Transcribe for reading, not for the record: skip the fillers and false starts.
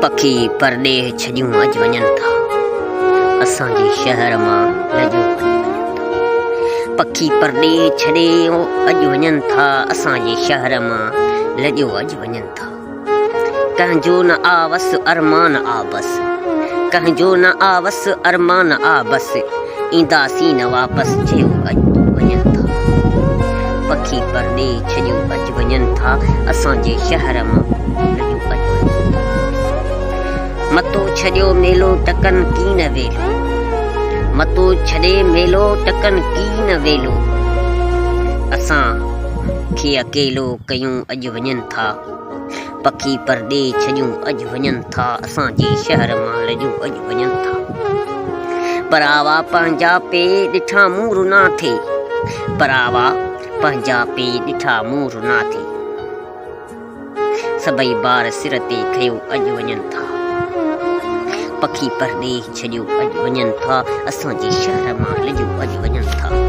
पखी परॾेह छॾियूं अॼु वञनि था असांजे शहर मां लॼो अॼु वञनि था पखी परॾेह छॾे अॼु वञनि था असांजे शहर मां लॼो अॼु वञनि था कंहिंजो न आवस अरमान आ बस कंहिंजो न आवस अरमान आ बस ईंदासीं न वापसि चयो अॼु वञनि था पखी परॾेह छॾियूं अॼु वञनि था असांजे शहर मां लॼो अॼु वञनि था मतो छॾियो मेलो टकनि की न वेलो मतो छॾे मेलो टकनि की न वेलो असां खे अकेलो कयूं अॼु वञनि था पखी परॾेह छॾियूं अॼु वञनि था असांजे शहर मां लॼो अॼु वञनि था परावा पंहिंजा पे ॾिठा मूं रुना थे परावा पंहिंजा पे ॾिठा मूं रुना थे सभई ॿार सिर ते खयो अॼु वञनि था पखी परॾेह छॾियो अॼु वञनि था असांजे शहर मां लॼो अॼु वञनि था